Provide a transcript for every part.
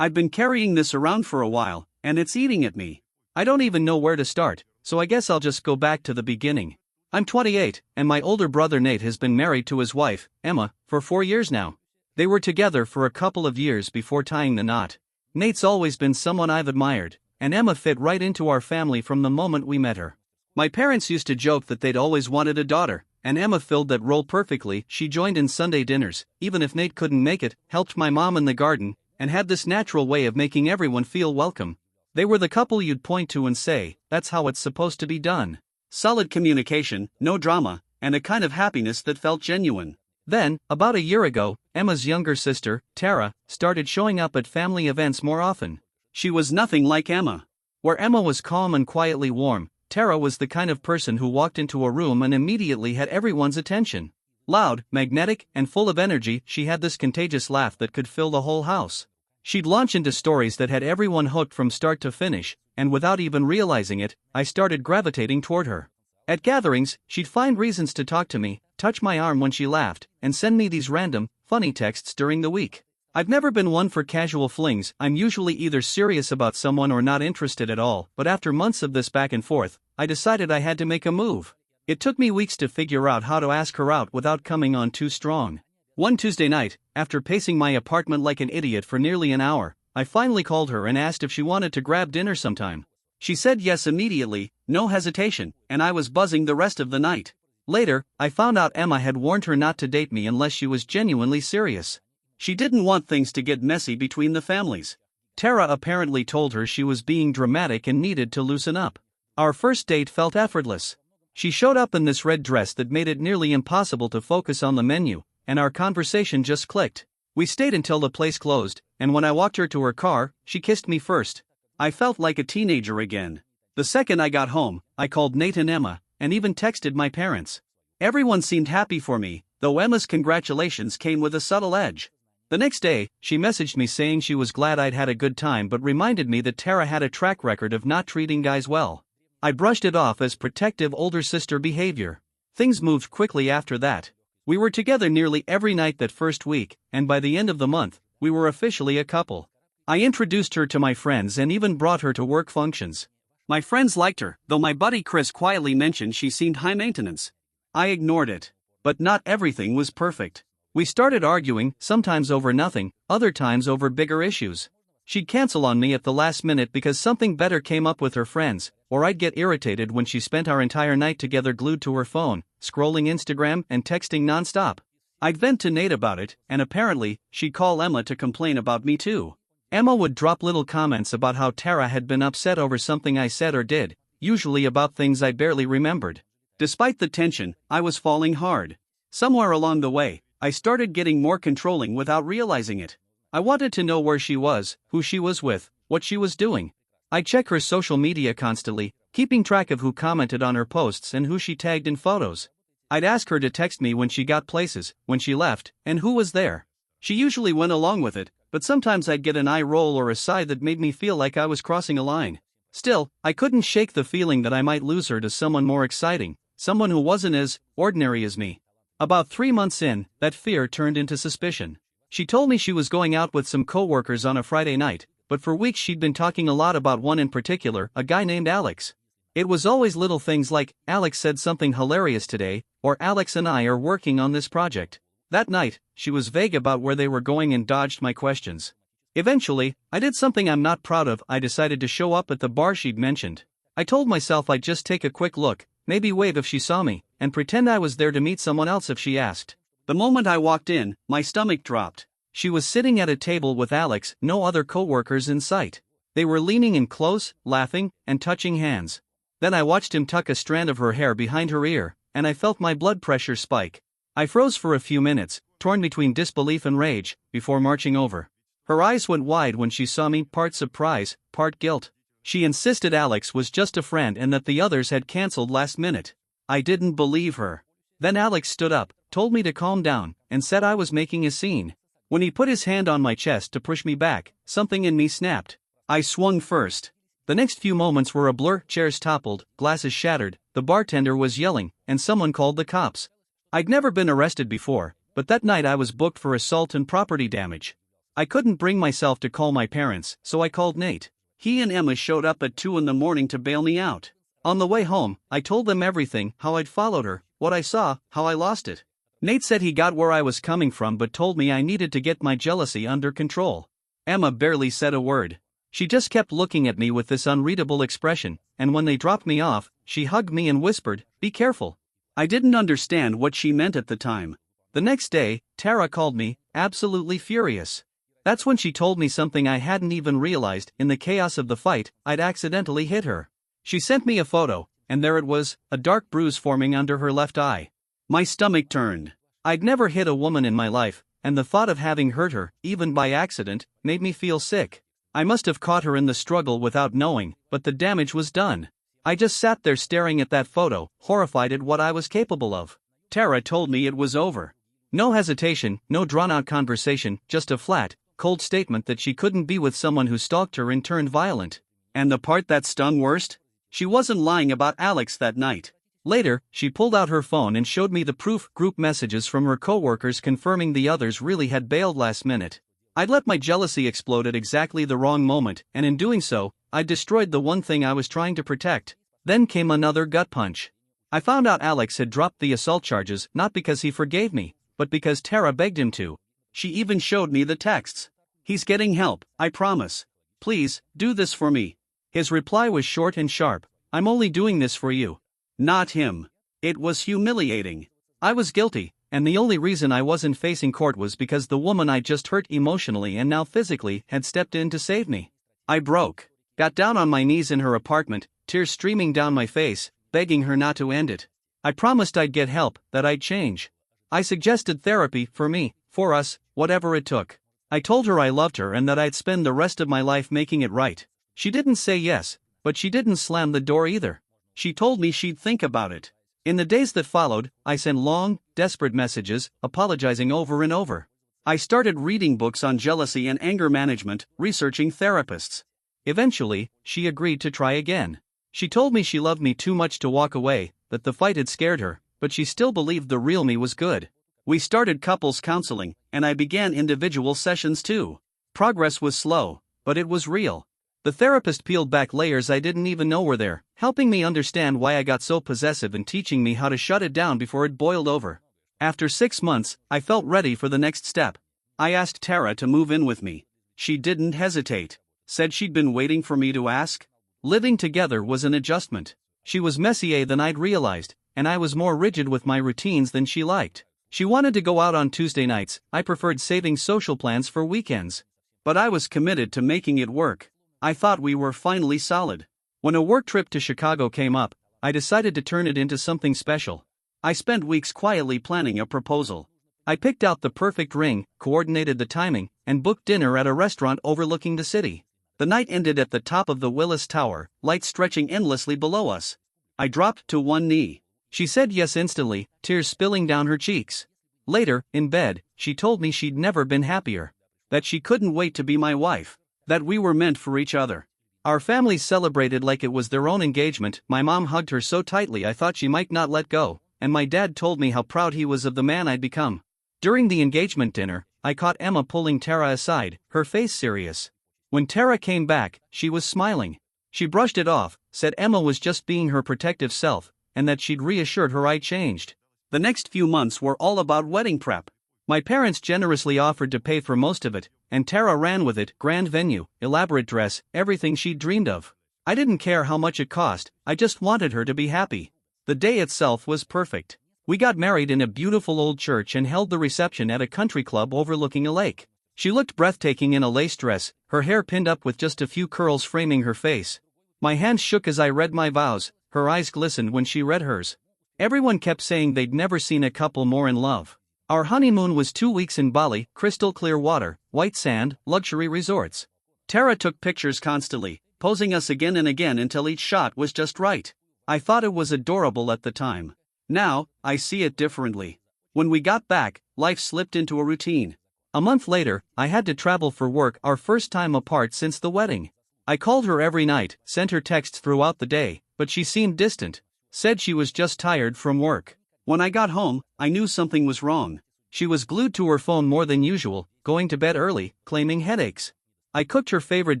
I've been carrying this around for a while, and it's eating at me. I don't even know where to start, so I guess I'll just go back to the beginning. I'm 28, and my older brother Nate has been married to his wife, Emma, for 4 years now. They were together for a couple of years before tying the knot. Nate's always been someone I've admired, and Emma fit right into our family from the moment we met her. My parents used to joke that they'd always wanted a daughter, and Emma filled that role perfectly. She joined in Sunday dinners, even if Nate couldn't make it, helped my mom in the garden, and had this natural way of making everyone feel welcome. They were the couple you'd point to and say, that's how it's supposed to be done. Solid communication, no drama, and a kind of happiness that felt genuine. Then, about a year ago, Emma's younger sister, Tara, started showing up at family events more often. She was nothing like Emma. Where Emma was calm and quietly warm, Tara was the kind of person who walked into a room and immediately had everyone's attention. Loud, magnetic, and full of energy, she had this contagious laugh that could fill the whole house. She'd launch into stories that had everyone hooked from start to finish, and without even realizing it, I started gravitating toward her. At gatherings, she'd find reasons to talk to me, touch my arm when she laughed, and send me these random, funny texts during the week. I've never been one for casual flings. I'm usually either serious about someone or not interested at all, but after months of this back and forth, I decided I had to make a move. It took me weeks to figure out how to ask her out without coming on too strong. One Tuesday night, after pacing my apartment like an idiot for nearly an hour, I finally called her and asked if she wanted to grab dinner sometime. She said yes immediately, no hesitation, and I was buzzing the rest of the night. Later, I found out Emma had warned her not to date me unless she was genuinely serious. She didn't want things to get messy between the families. Tara apparently told her she was being dramatic and needed to loosen up. Our first date felt effortless. She showed up in this red dress that made it nearly impossible to focus on the menu, and our conversation just clicked. We stayed until the place closed, and when I walked her to her car, she kissed me first. I felt like a teenager again. The second I got home, I called Nate and Emma, and even texted my parents. Everyone seemed happy for me, though Emma's congratulations came with a subtle edge. The next day, she messaged me saying she was glad I'd had a good time but reminded me that Tara had a track record of not treating guys well. I brushed it off as protective older sister behavior. Things moved quickly after that. We were together nearly every night that first week, and by the end of the month, we were officially a couple. I introduced her to my friends and even brought her to work functions. My friends liked her, though my buddy Chris quietly mentioned she seemed high maintenance. I ignored it. But not everything was perfect. We started arguing, sometimes over nothing, other times over bigger issues. She'd cancel on me at the last minute because something better came up with her friends, or I'd get irritated when she spent our entire night together glued to her phone, scrolling Instagram and texting nonstop. I'd vent to Nate about it, and apparently, she'd call Emma to complain about me too. Emma would drop little comments about how Tara had been upset over something I said or did, usually about things I barely remembered. Despite the tension, I was falling hard. Somewhere along the way, I started getting more controlling without realizing it. I wanted to know where she was, who she was with, what she was doing. I check her social media constantly, keeping track of who commented on her posts and who she tagged in photos. I'd ask her to text me when she got places, when she left, and who was there. She usually went along with it, but sometimes I'd get an eye roll or a sigh that made me feel like I was crossing a line. Still, I couldn't shake the feeling that I might lose her to someone more exciting, someone who wasn't as ordinary as me. About 3 months in, that fear turned into suspicion. She told me she was going out with some coworkers on a Friday night, but for weeks she'd been talking a lot about one in particular, a guy named Alex. It was always little things like, Alex said something hilarious today, or Alex and I are working on this project. That night, she was vague about where they were going and dodged my questions. Eventually, I did something I'm not proud of. I decided to show up at the bar she'd mentioned. I told myself I'd just take a quick look, maybe wave if she saw me, and pretend I was there to meet someone else if she asked. The moment I walked in, my stomach dropped. She was sitting at a table with Alex, no other coworkers in sight. They were leaning in close, laughing, and touching hands. Then I watched him tuck a strand of her hair behind her ear, and I felt my blood pressure spike. I froze for a few minutes, torn between disbelief and rage, before marching over. Her eyes went wide when she saw me, part surprise, part guilt. She insisted Alex was just a friend and that the others had canceled last minute. I didn't believe her. Then Alex stood up, told me to calm down, and said I was making a scene. When he put his hand on my chest to push me back, something in me snapped. I swung first. The next few moments were a blur. Chairs toppled, glasses shattered, the bartender was yelling, and someone called the cops. I'd never been arrested before, but that night I was booked for assault and property damage. I couldn't bring myself to call my parents, so I called Nate. He and Emma showed up at 2 in the morning to bail me out. On the way home, I told them everything, how I'd followed her, what I saw, how I lost it. Nate said he got where I was coming from but told me I needed to get my jealousy under control. Emma barely said a word. She just kept looking at me with this unreadable expression, and when they dropped me off, she hugged me and whispered, "Be careful." I didn't understand what she meant at the time. The next day, Tara called me, absolutely furious. That's when she told me something I hadn't even realized. In the chaos of the fight, I'd accidentally hit her. She sent me a photo, and there it was, a dark bruise forming under her left eye. My stomach turned. I'd never hit a woman in my life, and the thought of having hurt her, even by accident, made me feel sick. I must have caught her in the struggle without knowing, but the damage was done. I just sat there staring at that photo, horrified at what I was capable of. Tara told me it was over. No hesitation, no drawn-out conversation, just a flat, cold statement that she couldn't be with someone who stalked her and turned violent. And the part that stung worst? She wasn't lying about Alex that night. Later, she pulled out her phone and showed me the proof group messages from her co-workers confirming the others really had bailed last minute. I'd let my jealousy explode at exactly the wrong moment, and in doing so, I destroyed the one thing I was trying to protect. Then came another gut punch. I found out Alex had dropped the assault charges not because he forgave me, but because Tara begged him to. She even showed me the texts. "He's getting help, I promise. Please, do this for me." His reply was short and sharp, "I'm only doing this for you." Not him. It was humiliating. I was guilty, and the only reason I wasn't facing court was because the woman I just hurt emotionally and now physically had stepped in to save me. I broke. Got down on my knees in her apartment, tears streaming down my face, begging her not to end it. I promised I'd get help, that I'd change. I suggested therapy, for me, for us, whatever it took. I told her I loved her and that I'd spend the rest of my life making it right. She didn't say yes, but she didn't slam the door either. She told me she'd think about it. In the days that followed, I sent long, desperate messages, apologizing over and over. I started reading books on jealousy and anger management, researching therapists. Eventually, she agreed to try again. She told me she loved me too much to walk away, that the fight had scared her, but she still believed the real me was good. We started couples counseling, and I began individual sessions too. Progress was slow, but it was real. The therapist peeled back layers I didn't even know were there, helping me understand why I got so possessive and teaching me how to shut it down before it boiled over. After 6 months, I felt ready for the next step. I asked Tara to move in with me. She didn't hesitate. Said she'd been waiting for me to ask. Living together was an adjustment. She was messier than I'd realized, and I was more rigid with my routines than she liked. She wanted to go out on Tuesday nights, I preferred saving social plans for weekends. But I was committed to making it work. I thought we were finally solid. When a work trip to Chicago came up, I decided to turn it into something special. I spent weeks quietly planning a proposal. I picked out the perfect ring, coordinated the timing, and booked dinner at a restaurant overlooking the city. The night ended at the top of the Willis Tower, lights stretching endlessly below us. I dropped to one knee. She said yes instantly, tears spilling down her cheeks. Later, in bed, she told me she'd never been happier. That she couldn't wait to be my wife. That we were meant for each other. Our families celebrated like it was their own engagement. My mom hugged her so tightly I thought she might not let go, and my dad told me how proud he was of the man I'd become. During the engagement dinner, I caught Emma pulling Tara aside, her face serious. When Tara came back, she was smiling. She brushed it off, said Emma was just being her protective self, and that she'd reassured her I'd changed. The next few months were all about wedding prep. My parents generously offered to pay for most of it, and Tara ran with it, grand venue, elaborate dress, everything she'd dreamed of. I didn't care how much it cost, I just wanted her to be happy. The day itself was perfect. We got married in a beautiful old church and held the reception at a country club overlooking a lake. She looked breathtaking in a lace dress, her hair pinned up with just a few curls framing her face. My hands shook as I read my vows, her eyes glistened when she read hers. Everyone kept saying they'd never seen a couple more in love. Our honeymoon was 2 weeks in Bali, crystal clear water, white sand, luxury resorts. Tara took pictures constantly, posing us again and again until each shot was just right. I thought it was adorable at the time. Now, I see it differently. When we got back, life slipped into a routine. A month later, I had to travel for work, our first time apart since the wedding. I called her every night, sent her texts throughout the day, but she seemed distant. Said she was just tired from work. When I got home, I knew something was wrong. She was glued to her phone more than usual, going to bed early, claiming headaches. I cooked her favorite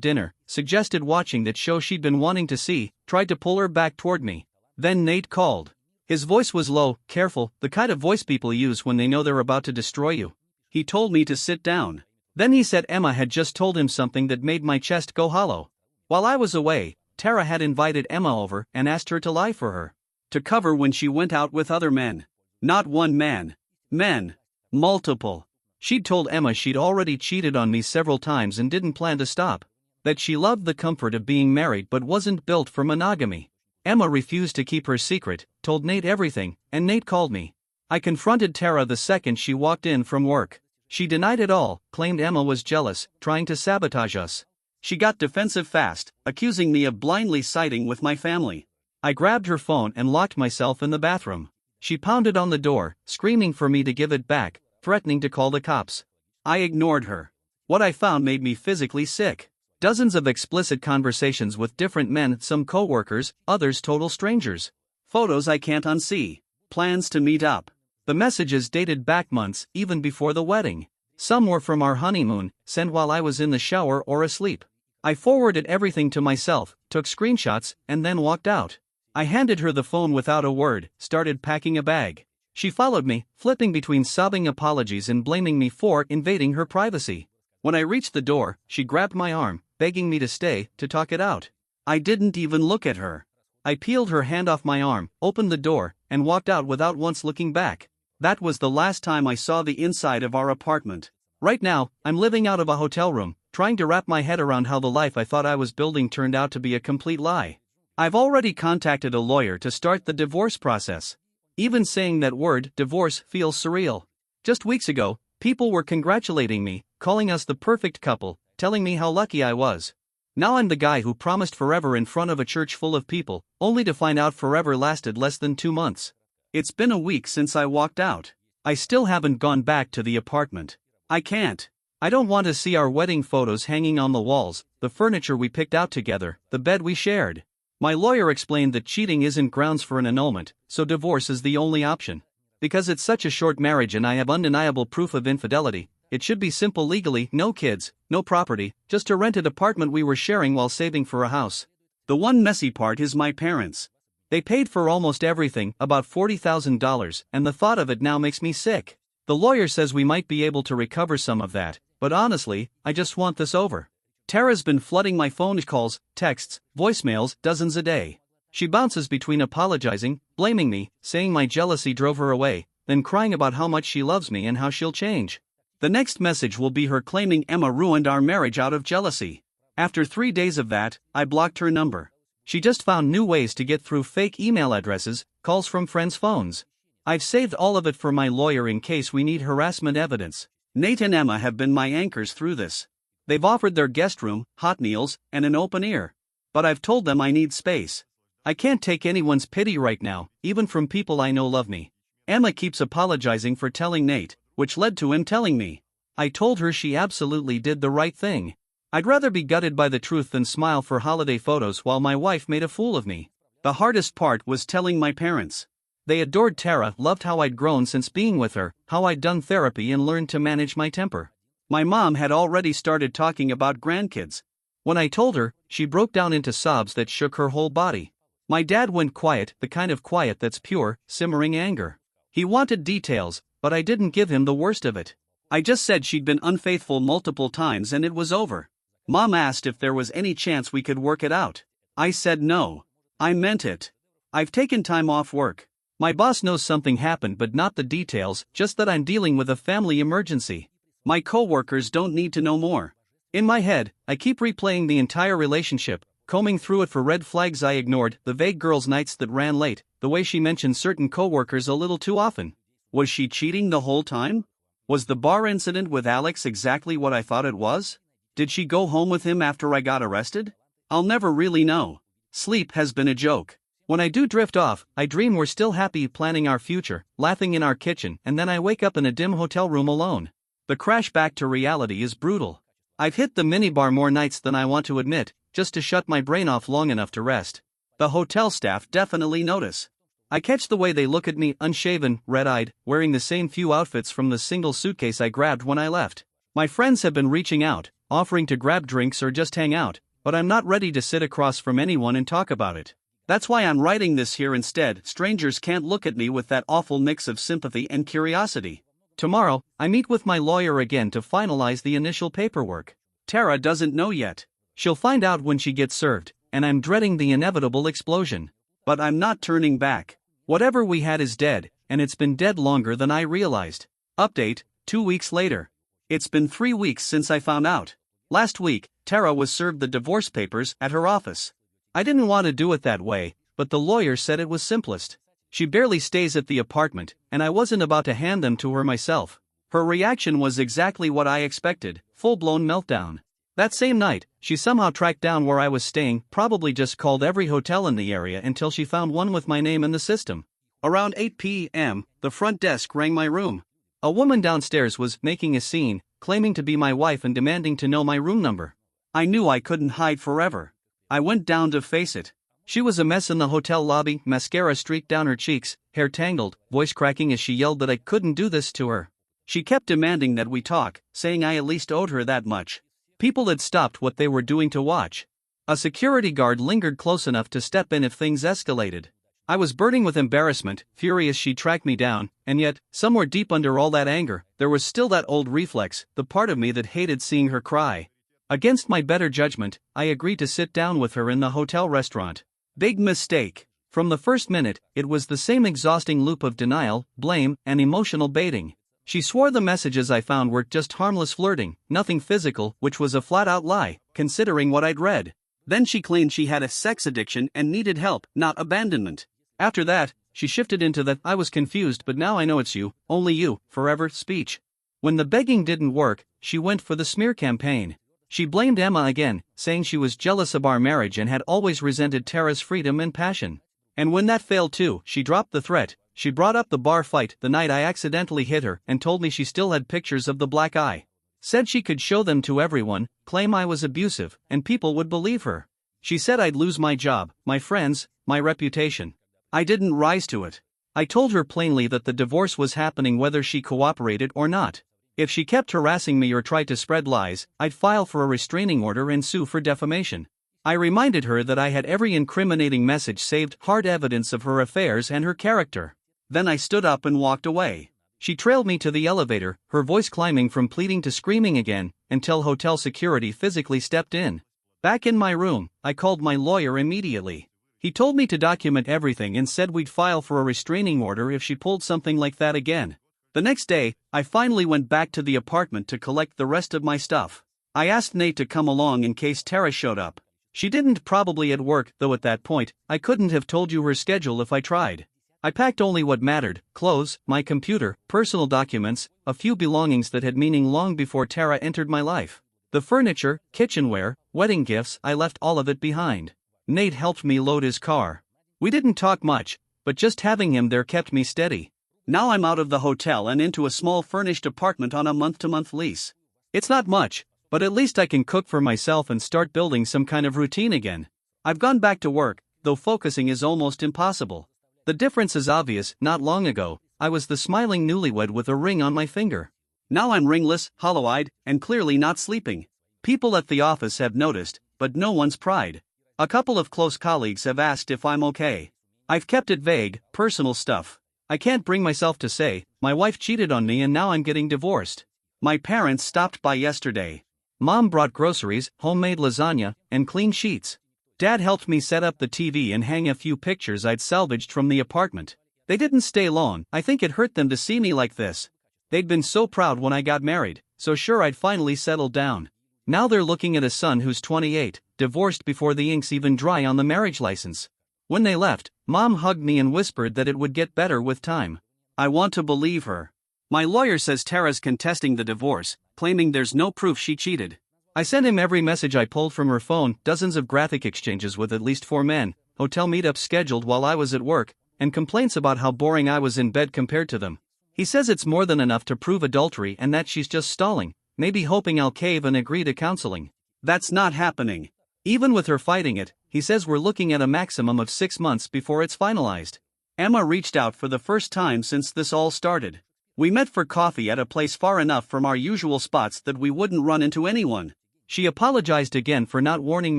dinner, suggested watching that show she'd been wanting to see, tried to pull her back toward me. Then Nate called. His voice was low, careful, the kind of voice people use when they know they're about to destroy you. He told me to sit down. Then he said Emma had just told him something that made my chest go hollow. While I was away, Tara had invited Emma over and asked her to lie for her. To cover when she went out with other men. Not one man. Men. Multiple. She'd told Emma she'd already cheated on me several times and didn't plan to stop. That she loved the comfort of being married but wasn't built for monogamy. Emma refused to keep her secret, told Nate everything, and Nate called me. I confronted Tara the second she walked in from work. She denied it all, claimed Emma was jealous, trying to sabotage us. She got defensive fast, accusing me of blindly siding with my family. I grabbed her phone and locked myself in the bathroom. She pounded on the door, screaming for me to give it back, threatening to call the cops. I ignored her. What I found made me physically sick. Dozens of explicit conversations with different men, some co-workers, others total strangers. Photos I can't unsee. Plans to meet up. The messages dated back months, even before the wedding. Some were from our honeymoon, sent while I was in the shower or asleep. I forwarded everything to myself, took screenshots, and then walked out. I handed her the phone without a word, started packing a bag. She followed me, flipping between sobbing apologies and blaming me for invading her privacy. When I reached the door, she grabbed my arm, begging me to stay, to talk it out. I didn't even look at her. I peeled her hand off my arm, opened the door, and walked out without once looking back. That was the last time I saw the inside of our apartment. Right now, I'm living out of a hotel room, trying to wrap my head around how the life I thought I was building turned out to be a complete lie. I've already contacted a lawyer to start the divorce process. Even saying that word, divorce, feels surreal. Just weeks ago, people were congratulating me, calling us the perfect couple, telling me how lucky I was. Now I'm the guy who promised forever in front of a church full of people, only to find out forever lasted less than 2 months. It's been a week since I walked out. I still haven't gone back to the apartment. I can't. I don't want to see our wedding photos hanging on the walls, the furniture we picked out together, the bed we shared. My lawyer explained that cheating isn't grounds for an annulment, so divorce is the only option. Because it's such a short marriage and I have undeniable proof of infidelity, it should be simple legally, no kids, no property, just a rented apartment we were sharing while saving for a house. The one messy part is my parents. They paid for almost everything, about $40,000, and the thought of it now makes me sick. The lawyer says we might be able to recover some of that, but honestly, I just want this over. Tara's been flooding my phone calls, texts, voicemails, dozens a day. She bounces between apologizing, blaming me, saying my jealousy drove her away, then crying about how much she loves me and how she'll change. The next message will be her claiming Emma ruined our marriage out of jealousy. After 3 days of that, I blocked her number. She just found new ways to get through fake email addresses, calls from friends' phones. I've saved all of it for my lawyer in case we need harassment evidence. Nate and Emma have been my anchors through this. They've offered their guest room, hot meals, and an open ear. But I've told them I need space. I can't take anyone's pity right now, even from people I know love me. Emma keeps apologizing for telling Nate, which led to him telling me. I told her she absolutely did the right thing. I'd rather be gutted by the truth than smile for holiday photos while my wife made a fool of me. The hardest part was telling my parents. They adored Tara, loved how I'd grown since being with her, how I'd done therapy and learned to manage my temper. My mom had already started talking about grandkids. When I told her, she broke down into sobs that shook her whole body. My dad went quiet, the kind of quiet that's pure, simmering anger. He wanted details, but I didn't give him the worst of it. I just said she'd been unfaithful multiple times and it was over. Mom asked if there was any chance we could work it out. I said no. I meant it. I've taken time off work. My boss knows something happened but not the details, just that I'm dealing with a family emergency. My co-workers don't need to know more. In my head, I keep replaying the entire relationship, combing through it for red flags I ignored, the vague girls' nights that ran late, the way she mentioned certain co-workers a little too often. Was she cheating the whole time? Was the bar incident with Alex exactly what I thought it was? Did she go home with him after I got arrested? I'll never really know. Sleep has been a joke. When I do drift off, I dream we're still happy planning our future, laughing in our kitchen, and then I wake up in a dim hotel room alone. The crash back to reality is brutal. I've hit the minibar more nights than I want to admit, just to shut my brain off long enough to rest. The hotel staff definitely notice. I catch the way they look at me, unshaven, red-eyed, wearing the same few outfits from the single suitcase I grabbed when I left. My friends have been reaching out, offering to grab drinks or just hang out, but I'm not ready to sit across from anyone and talk about it. That's why I'm writing this here instead. Strangers can't look at me with that awful mix of sympathy and curiosity. Tomorrow, I meet with my lawyer again to finalize the initial paperwork. Tara doesn't know yet. She'll find out when she gets served, and I'm dreading the inevitable explosion. But I'm not turning back. Whatever we had is dead, and it's been dead longer than I realized. Update, 2 weeks later. It's been 3 weeks since I found out. Last week, Tara was served the divorce papers at her office. I didn't want to do it that way, but the lawyer said it was simplest. She barely stays at the apartment, and I wasn't about to hand them to her myself. Her reaction was exactly what I expected, full-blown meltdown. That same night, she somehow tracked down where I was staying, probably just called every hotel in the area until she found one with my name in the system. Around 8 p.m., the front desk rang my room. A woman downstairs was making a scene, claiming to be my wife and demanding to know my room number. I knew I couldn't hide forever. I went down to face it. She was a mess in the hotel lobby, mascara streaked down her cheeks, hair tangled, voice cracking as she yelled that I couldn't do this to her. She kept demanding that we talk, saying I at least owed her that much. People had stopped what they were doing to watch. A security guard lingered close enough to step in if things escalated. I was burning with embarrassment, furious she tracked me down, and yet, somewhere deep under all that anger, there was still that old reflex, the part of me that hated seeing her cry. Against my better judgment, I agreed to sit down with her in the hotel restaurant. Big mistake. From the first minute, it was the same exhausting loop of denial, blame, and emotional baiting. She swore the messages I found were just harmless flirting, nothing physical, which was a flat-out lie, considering what I'd read. Then she claimed she had a sex addiction and needed help, not abandonment. After that, she shifted into the "I was confused but now I know it's you, only you, forever" speech. When the begging didn't work, she went for the smear campaign. She blamed Emma again, saying she was jealous of our marriage and had always resented Tara's freedom and passion. And when that failed too, she dropped the threat. She brought up the bar fight the night I accidentally hit her and told me she still had pictures of the black eye. Said she could show them to everyone, claim I was abusive, and people would believe her. She said I'd lose my job, my friends, my reputation. I didn't rise to it. I told her plainly that the divorce was happening whether she cooperated or not. If she kept harassing me or tried to spread lies, I'd file for a restraining order and sue for defamation. I reminded her that I had every incriminating message saved, hard evidence of her affairs and her character. Then I stood up and walked away. She trailed me to the elevator, her voice climbing from pleading to screaming again, until hotel security physically stepped in. Back in my room, I called my lawyer immediately. He told me to document everything and said we'd file for a restraining order if she pulled something like that again. The next day, I finally went back to the apartment to collect the rest of my stuff. I asked Nate to come along in case Tara showed up. She didn't, probably at work, though at that point, I couldn't have told you her schedule if I tried. I packed only what mattered: clothes, my computer, personal documents, a few belongings that had meaning long before Tara entered my life. The furniture, kitchenware, wedding gifts, I left all of it behind. Nate helped me load his car. We didn't talk much, but just having him there kept me steady. Now I'm out of the hotel and into a small furnished apartment on a month-to-month lease. It's not much, but at least I can cook for myself and start building some kind of routine again. I've gone back to work, though focusing is almost impossible. The difference is obvious. Not long ago, I was the smiling newlywed with a ring on my finger. Now I'm ringless, hollow-eyed, and clearly not sleeping. People at the office have noticed, but no one's pried. A couple of close colleagues have asked if I'm okay. I've kept it vague, personal stuff. I can't bring myself to say, my wife cheated on me and now I'm getting divorced. My parents stopped by yesterday. Mom brought groceries, homemade lasagna, and clean sheets. Dad helped me set up the TV and hang a few pictures I'd salvaged from the apartment. They didn't stay long. I think it hurt them to see me like this. They'd been so proud when I got married, so sure I'd finally settled down. Now they're looking at a son who's 28, divorced before the ink's even dry on the marriage license. When they left, Mom hugged me and whispered that it would get better with time. I want to believe her. My lawyer says Tara's contesting the divorce, claiming there's no proof she cheated. I sent him every message I pulled from her phone, dozens of graphic exchanges with at least 4 men, hotel meetups scheduled while I was at work, and complaints about how boring I was in bed compared to them. He says it's more than enough to prove adultery and that she's just stalling, maybe hoping I'll cave and agree to counseling. That's not happening. Even with her fighting it, he says we're looking at a maximum of 6 months before it's finalized. Emma reached out for the first time since this all started. We met for coffee at a place far enough from our usual spots that we wouldn't run into anyone. She apologized again for not warning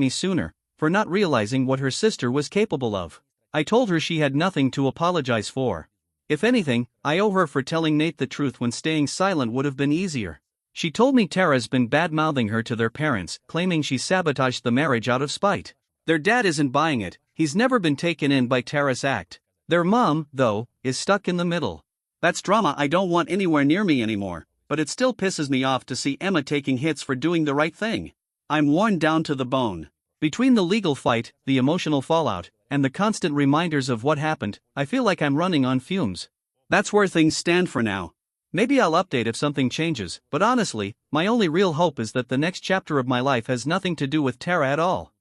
me sooner, for not realizing what her sister was capable of. I told her she had nothing to apologize for. If anything, I owe her for telling Nate the truth when staying silent would have been easier. She told me Tara's been bad-mouthing her to their parents, claiming she sabotaged the marriage out of spite. Their dad isn't buying it, he's never been taken in by Tara's act. Their mom, though, is stuck in the middle. That's drama I don't want anywhere near me anymore, but it still pisses me off to see Emma taking hits for doing the right thing. I'm worn down to the bone. Between the legal fight, the emotional fallout, and the constant reminders of what happened, I feel like I'm running on fumes. That's where things stand for now. Maybe I'll update if something changes, but honestly, my only real hope is that the next chapter of my life has nothing to do with Tara at all.